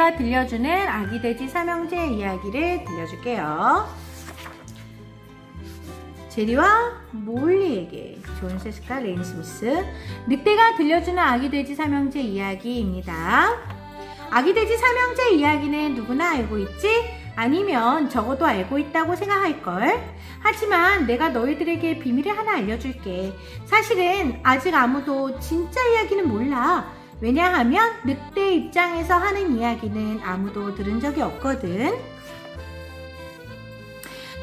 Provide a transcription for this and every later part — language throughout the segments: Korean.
늑대가 들려주는 아기 돼지 삼형제 이야기를 들려줄게요. 제리와 몰리에게. 존 세스카 레인 스미스. 늑대가 들려주는 아기 돼지 삼형제 이야기입니다. 아기 돼지 삼형제 이야기는 누구나 알고 있지? 아니면 적어도 알고 있다고 생각할걸? 하지만 내가 너희들에게 비밀을 하나 알려줄게. 사실은 아직 아무도 진짜 이야기는 몰라. 왜냐하면 늑대 입장에서 하는 이야기는 아무도 들은 적이 없거든.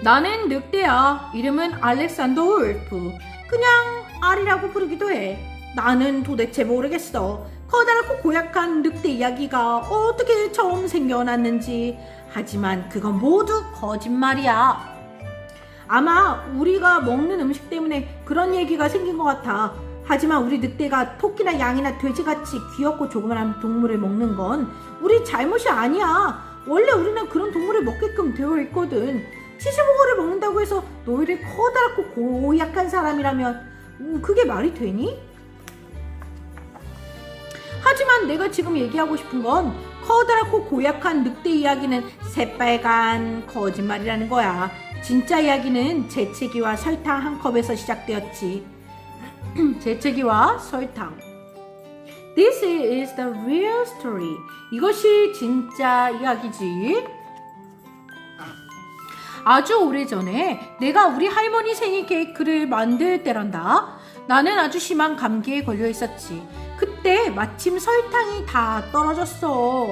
나는 늑대야. 이름은 알렉산더 울프. 그냥 알이라고 부르기도 해. 나는 도대체 모르겠어. 커다랗고 고약한 늑대 이야기가 어떻게 처음 생겨났는지. 하지만 그건 모두 거짓말이야. 아마 우리가 먹는 음식 때문에 그런 얘기가 생긴 것 같아. 하지만 우리 늑대가 토끼나 양이나 돼지같이 귀엽고 조그만한 동물을 먹는 건 우리 잘못이 아니야. 원래 우리는 그런 동물을 먹게끔 되어 있거든. 치즈버거를 먹는다고 해서 너희를 커다랗고 고약한 사람이라면 그게 말이 되니? 하지만 내가 지금 얘기하고 싶은 건 커다랗고 고약한 늑대 이야기는 새빨간 거짓말이라는 거야. 진짜 이야기는 재채기와 설탕 한 컵에서 시작되었지. 재채기와 설탕. This is the real story. 이것이 진짜 이야기지. 아주 오래전에 내가 우리 할머니 생일 케이크를 만들 때란다. 나는 아주 심한 감기에 걸려 있었지. 그때 마침 설탕이 다 떨어졌어.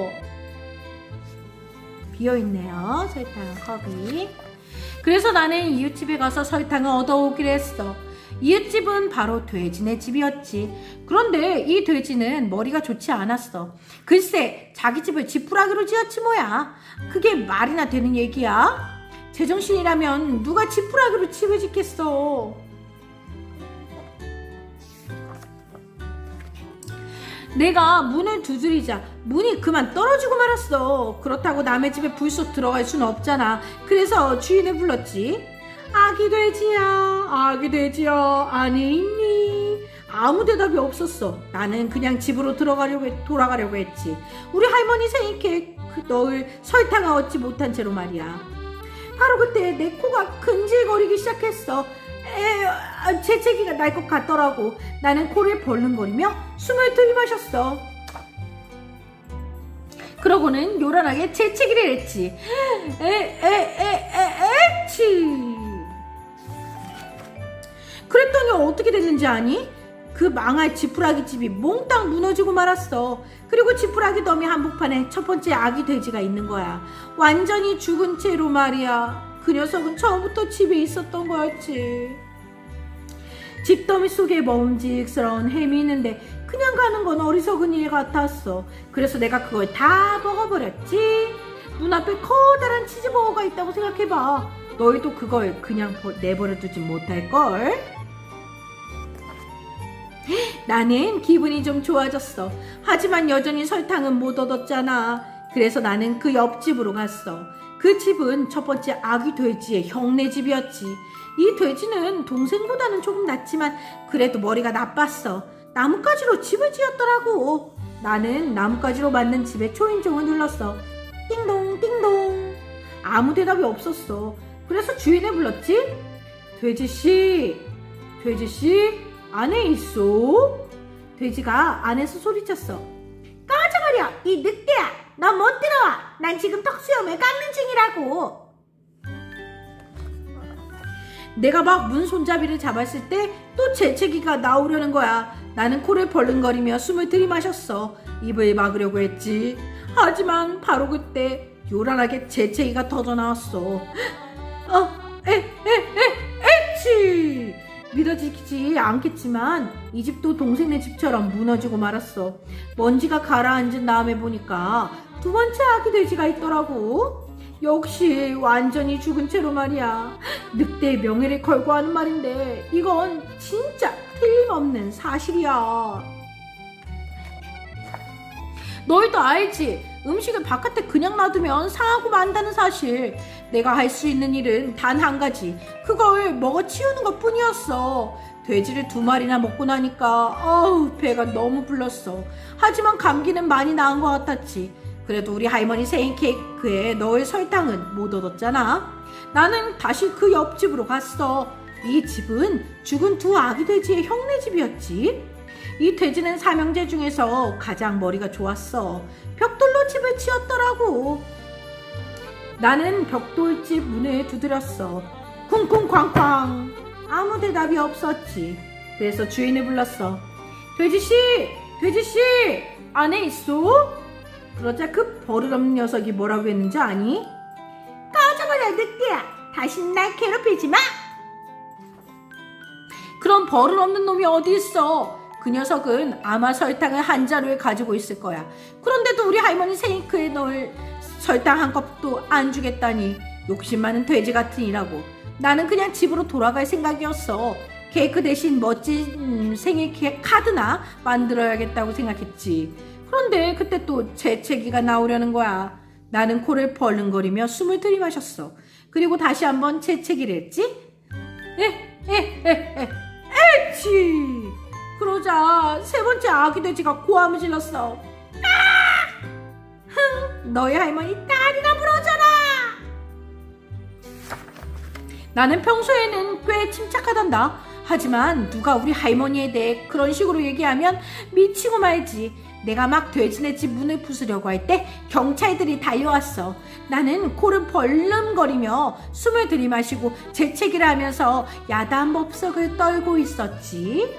비어있네요, 설탕 컵이. 그래서 나는 이웃집에 가서 설탕을 얻어오기로 했어. 이웃집은 바로 돼지네 집이었지. 그런데 이 돼지는 머리가 좋지 않았어. 글쎄, 자기 집을 지푸라기로 지었지 뭐야. 그게 말이나 되는 얘기야? 제정신이라면 누가 지푸라기로 집을 짓겠어. 내가 문을 두드리자 문이 그만 떨어지고 말았어. 그렇다고 남의 집에 불쑥 들어갈 수는 없잖아. 그래서 주인을 불렀지. 아기 돼지야, 아기 돼지야, 안에 있니? 아무 대답이 없었어. 나는 그냥 집으로 돌아가려고 했지. 우리 할머니 생일 케이크 넣을 설탕을 얻지 못한 채로 말이야. 바로 그때 내 코가 근질거리기 시작했어. 재채기가 날 것 같더라고. 나는 코를 벌렁거리며 숨을 들이마셨어. 그러고는 요란하게 재채기를 했지. 에치. 그랬더니 어떻게 됐는지 아니? 그 망할 지푸라기 집이 몽땅 무너지고 말았어. 그리고 지푸라기 더미 한복판에 첫 번째 아기 돼지가 있는 거야. 완전히 죽은 채로 말이야. 그 녀석은 처음부터 집에 있었던 거였지. 집더미 속에 먹음직스러운 햄이 있는데 그냥 가는 건 어리석은 일 같았어. 그래서 내가 그걸 다 먹어버렸지. 눈앞에 커다란 치즈버거가 있다고 생각해봐. 너희도 그걸 그냥 내버려두진 못할걸? 나는 기분이 좀 좋아졌어. 하지만 여전히 설탕은 못 얻었잖아. 그래서 나는 그 옆집으로 갔어. 그 집은 첫 번째 아기 돼지의 형네 집이었지. 이 돼지는 동생보다는 조금 낫지만 그래도 머리가 나빴어. 나뭇가지로 집을 지었더라고. 나는 나뭇가지로 만든 집의 초인종을 눌렀어. 띵동 띵동. 아무 대답이 없었어. 그래서 주인을 불렀지. 돼지씨, 돼지씨, 안에 있어? 돼지가 안에서 소리쳤어. 꺼져버려, 이 늑대야. 너 못 들어와. 난 지금 턱수염을 깎는 중이라고. 내가 막 문 손잡이를 잡았을 때 또 재채기가 나오려는 거야. 나는 코를 벌렁거리며 숨을 들이마셨어. 입을 막으려고 했지. 하지만 바로 그때 요란하게 재채기가 터져나왔어. 에치! 믿어지지 않겠지만 이 집도 동생네 집처럼 무너지고 말았어. 먼지가 가라앉은 다음에 보니까 두 번째 아기 돼지가 있더라고. 역시 완전히 죽은 채로 말이야. 늑대의 명예를 걸고 하는 말인데 이건 진짜 틀림없는 사실이야. 너희도 알지? 음식을 바깥에 그냥 놔두면 상하고 만다는 사실. 내가 할 수 있는 일은 단 한 가지. 그걸 먹어 치우는 것 뿐이었어. 돼지를 2마리나 먹고 나니까 배가 너무 불렀어. 하지만 감기는 많이 나은 것 같았지. 그래도 우리 할머니 생일 케이크에 넣을 설탕은 못 얻었잖아. 나는 다시 그 옆집으로 갔어. 이 집은 죽은 두 아기 돼지의 형네 집이었지. 이 돼지는 삼형제 중에서 가장 머리가 좋았어. 벽돌로 집을 지었더라고. 나는 벽돌집 문에 두드렸어. 쿵쿵쾅쾅. 아무 대답이 없었지. 그래서 주인을 불렀어. 돼지씨! 돼지씨! 안에 있어? 그러자 그 버릇없는 녀석이 뭐라고 했는지 아니? 꺼져버려 늑대야. 다신 날 괴롭히지 마. 그런 버릇없는 놈이 어디 있어. 그 녀석은 아마 설탕을 한 자루에 가지고 있을 거야. 그런데도 우리 할머니 생일크에 넣을 설탕 한 컵도 안 주겠다니. 욕심 많은 돼지 같으니라고. 나는 그냥 집으로 돌아갈 생각이었어. 케이크 대신 멋진 생일 카드나 만들어야겠다고 생각했지. 그런데 그때 또 재채기가 나오려는 거야. 나는 코를 벌렁거리며 숨을 들이마셨어. 그리고 다시 한번 재채기를 했지. 에치! 그러자 세 번째 아기 돼지가 고함을 질렀어. 아! 흥! 너희 할머니 딸이나 부러져라! 나는 평소에는 꽤 침착하단다. 하지만 누가 우리 할머니에 대해 그런 식으로 얘기하면 미치고 말지. 내가 막 돼지네 집 문을 부수려고 할 때 경찰들이 달려왔어. 나는 코를 벌름거리며 숨을 들이마시고 재채기를 하면서 야단 법석을 떨고 있었지.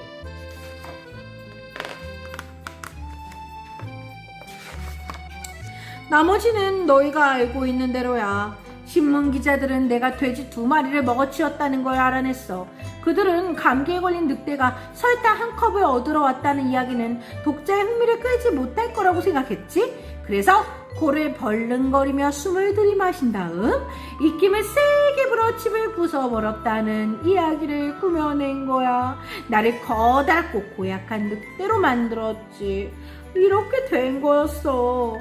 나머지는 너희가 알고 있는 대로야. 신문 기자들은 내가 돼지 2마리를 먹어치웠다는 걸 알아냈어. 그들은 감기에 걸린 늑대가 설탕 한 컵을 얻으러 왔다는 이야기는 독자의 흥미를 끌지 못할 거라고 생각했지. 그래서 코를 벌렁거리며 숨을 들이마신 다음 입김을 세게 불어 집을 부숴버렸다는 이야기를 꾸며낸 거야. 나를 커다랗고 고약한 늑대로 만들었지. 이렇게 된 거였어.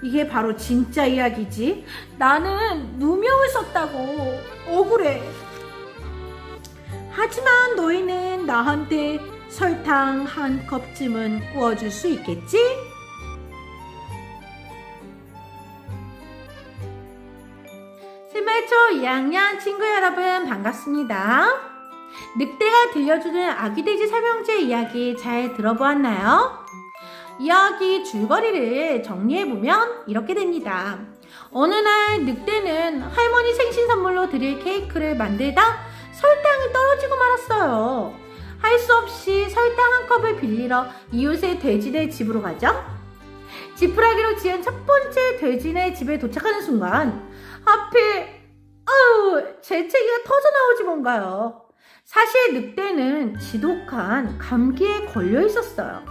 이게 바로 진짜 이야기지. 나는 누명을 썼다고. 억울해. 하지만 너희는 나한테 설탕 한 컵쯤은 구워줄 수 있겠지? 실말초 2학년 친구 여러분 반갑습니다. 늑대가 들려주는 아기돼지 삼형제 이야기 잘 들어보았나요? 이야기 줄거리를 정리해보면 이렇게 됩니다. 어느 날 늑대는 할머니 생신 선물로 드릴 케이크를 만들다 설탕이 떨어지고 말았어요. 할 수 없이 설탕 한 컵을 빌리러 이웃의 돼지네 집으로 가죠. 지푸라기로 지은 첫 번째 돼지네 집에 도착하는 순간 하필 재채기가 터져나오지 뭔가요. 사실 늑대는 지독한 감기에 걸려 있었어요.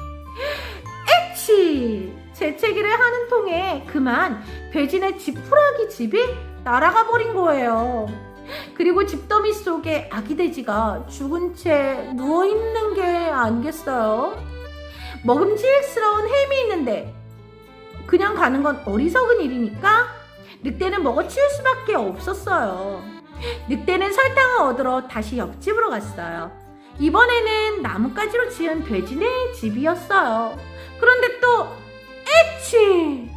에치! 재채기를 하는 통에 그만 돼지네 지푸라기 집이 날아가 버린 거예요. 그리고 집더미 속에 아기 돼지가 죽은 채 누워있는 게 아니겠어요? 먹음직스러운 햄이 있는데 그냥 가는 건 어리석은 일이니까 늑대는 먹어치울 수밖에 없었어요. 늑대는 설탕을 얻으러 다시 옆집으로 갔어요. 이번에는 나뭇가지로 지은 돼지네 집이었어요. 그런데 또 에치!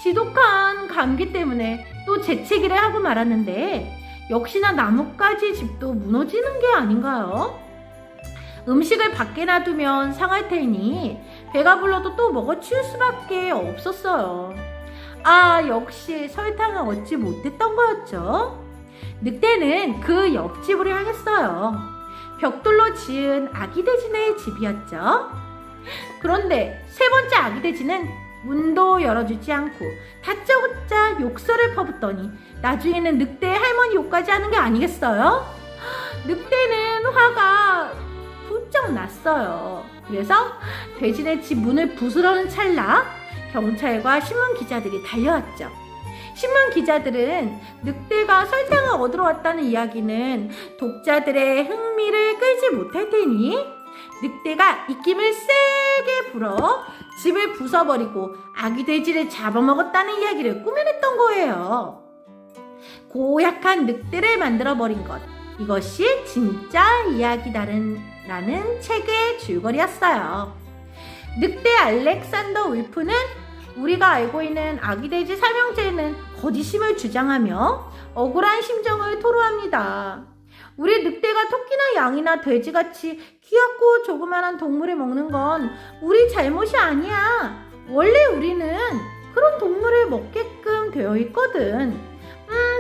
지독한 감기 때문에 또 재채기를 하고 말았는데 역시나 나뭇가지 집도 무너지는 게 아닌가요? 음식을 밖에 놔두면 상할 테니 배가 불러도 또 먹어치울 수밖에 없었어요. 역시 설탕을 얻지 못했던 거였죠. 늑대는 그 옆집으로 향했어요. 벽돌로 지은 아기 돼지네 집이었죠. 그런데 세 번째 아기 돼지는 문도 열어주지 않고 다짜고짜 욕설을 퍼붓더니 나중에는 늑대 할머니 욕까지 하는 게 아니겠어요? 늑대는 화가 부쩍 났어요. 그래서 돼지네 집 문을 부수려는 찰나 경찰과 신문 기자들이 달려왔죠. 신문 기자들은 늑대가 설탕을 얻으러 왔다는 이야기는 독자들의 흥미를 끌지 못할 테니 늑대가 입김을 세게 불어 집을 부숴버리고 아기 돼지를 잡아먹었다는 이야기를 꾸며냈던 거예요. 고약한 늑대를 만들어버린 것, 이것이 진짜 이야기다라는 책의 줄거리였어요. 늑대 알렉산더 울프는 우리가 알고 있는 아기돼지 삼형제는 거짓임을 주장하며 억울한 심정을 토로합니다. 우리 늑대가 토끼나 양이나 돼지같이 귀엽고 조그만한 동물을 먹는 건 우리 잘못이 아니야. 원래 우리는 그런 동물을 먹게끔 되어 있거든.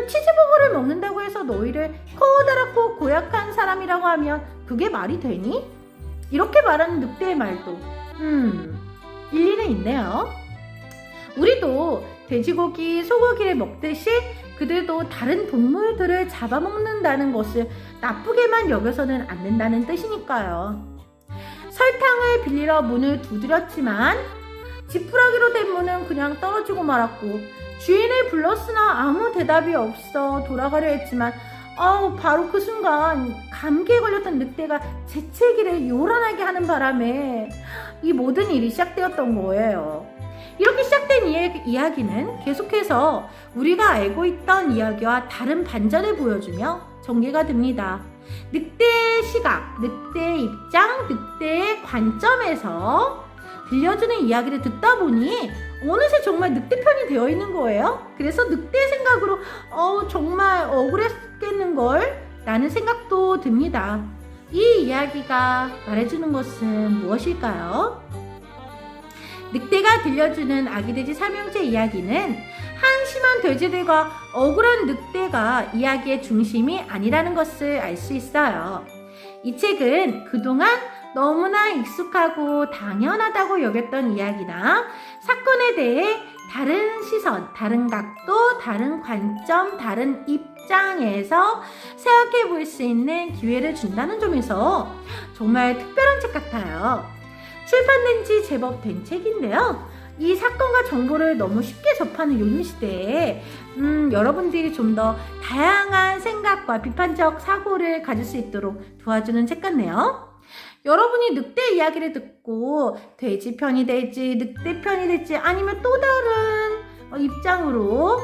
치즈버거를 먹는다고 해서 너희를 커다랗고 고약한 사람이라고 하면 그게 말이 되니? 이렇게 말하는 늑대의 말도 일리는 있네요. 우리도 돼지고기, 소고기를 먹듯이 그들도 다른 동물들을 잡아먹는다는 것을 나쁘게만 여겨서는 안 된다는 뜻이니까요. 설탕을 빌리러 문을 두드렸지만 지푸라기로 된 문은 그냥 떨어지고 말았고, 주인을 불렀으나 아무 대답이 없어 돌아가려 했지만 바로 그 순간 감기에 걸렸던 늑대가 재채기를 요란하게 하는 바람에 이 모든 일이 시작되었던 거예요. 이렇게 시작된 이야기는 계속해서 우리가 알고 있던 이야기와 다른 반전을 보여주며 전개가 됩니다. 늑대의 시각, 늑대의 입장, 늑대의 관점에서 들려주는 이야기를 듣다 보니 어느새 정말 늑대 편이 되어 있는 거예요. 그래서 늑대의 생각으로 정말 억울했겠는걸 라는 생각도 듭니다. 이 이야기가 말해주는 것은 무엇일까요? 늑대가 들려주는 아기돼지 삼형제 이야기는 한심한 돼지들과 억울한 늑대가 이야기의 중심이 아니라는 것을 알 수 있어요. 이 책은 그동안 너무나 익숙하고 당연하다고 여겼던 이야기나 사건에 대해 다른 시선, 다른 각도, 다른 관점, 다른 입장에서 생각해 볼 수 있는 기회를 준다는 점에서 정말 특별한 책 같아요. 출판된 지 제법 된 책인데요. 이 사건과 정보를 너무 쉽게 접하는 요즘 시대에 여러분들이 좀 더 다양한 생각과 비판적 사고를 가질 수 있도록 도와주는 책 같네요. 여러분이 늑대 이야기를 듣고 돼지 편이 될지 늑대 편이 될지 아니면 또 다른 입장으로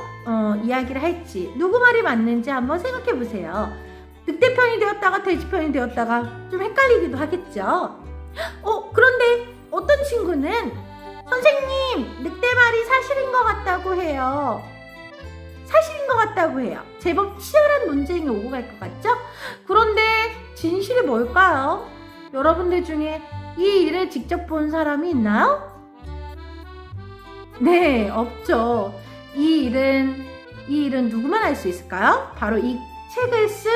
이야기를 할지 누구 말이 맞는지 한번 생각해 보세요. 늑대 편이 되었다가 돼지 편이 되었다가 좀 헷갈리기도 하겠죠. 그런데 어떤 친구는 선생님, 늑대 말이 사실인 것 같다고 해요. 사실인 것 같다고 해요. 제법 치열한 논쟁이 오고 갈 것 같죠? 그런데 진실이 뭘까요? 여러분들 중에 이 일을 직접 본 사람이 있나요? 네, 없죠. 이 일은 누구만 알 수 있을까요? 바로 이 책을 쓴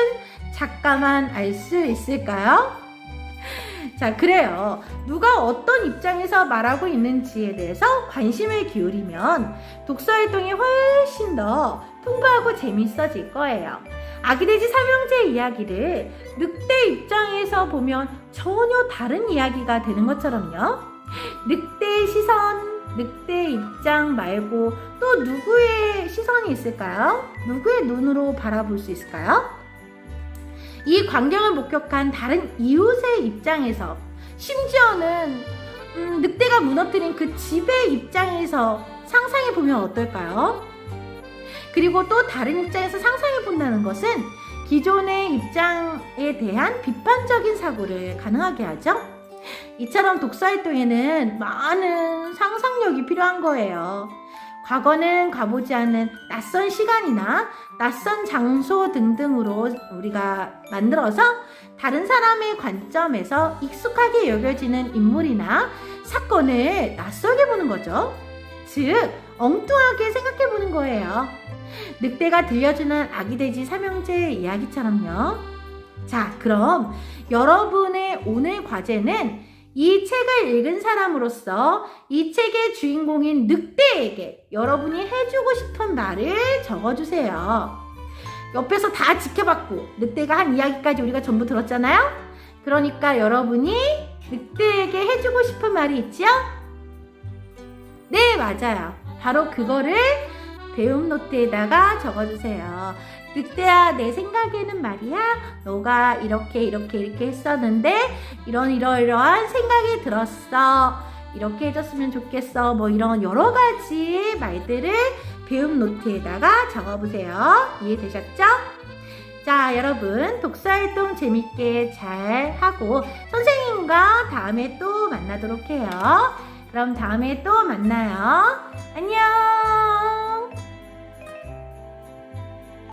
작가만 알 수 있을까요? 자, 그래요. 누가 어떤 입장에서 말하고 있는지에 대해서 관심을 기울이면 독서활동이 훨씬 더 풍부하고 재밌어질 거예요. 아기돼지 삼형제 이야기를 늑대 입장에서 보면 전혀 다른 이야기가 되는 것처럼요. 늑대의 시선, 늑대의 입장 말고 또 누구의 시선이 있을까요? 누구의 눈으로 바라볼 수 있을까요? 이 광경을 목격한 다른 이웃의 입장에서, 심지어는 늑대가 무너뜨린 그 집의 입장에서 상상해 보면 어떨까요? 그리고 또 다른 입장에서 상상해 본다는 것은 기존의 입장에 대한 비판적인 사고를 가능하게 하죠. 이처럼 독서활동에는 많은 상상력이 필요한 거예요. 과거는 가보지 않은 낯선 시간이나 낯선 장소 등등으로 우리가 만들어서 다른 사람의 관점에서 익숙하게 여겨지는 인물이나 사건을 낯설게 보는 거죠. 즉, 엉뚱하게 생각해 보는 거예요. 늑대가 들려주는 아기돼지 삼형제의 이야기처럼요. 자, 그럼 여러분의 오늘 과제는 이 책을 읽은 사람으로서 이 책의 주인공인 늑대에게 여러분이 해주고 싶은 말을 적어주세요. 옆에서 다 지켜봤고 늑대가 한 이야기까지 우리가 전부 들었잖아요. 그러니까 여러분이 늑대에게 해주고 싶은 말이 있지요? 네, 맞아요. 바로 그거를 배움 노트에다가 적어주세요. 늑대야, 내 생각에는 말이야, 너가 이렇게 했었는데 이러이러한 생각이 들었어. 이렇게 해줬으면 좋겠어. 뭐 이런 여러 가지 말들을 배움 노트에다가 적어보세요. 이해되셨죠? 자, 여러분, 독서활동 재밌게 잘 하고 선생님과 다음에 또 만나도록 해요. 그럼 다음에 또 만나요. 안녕!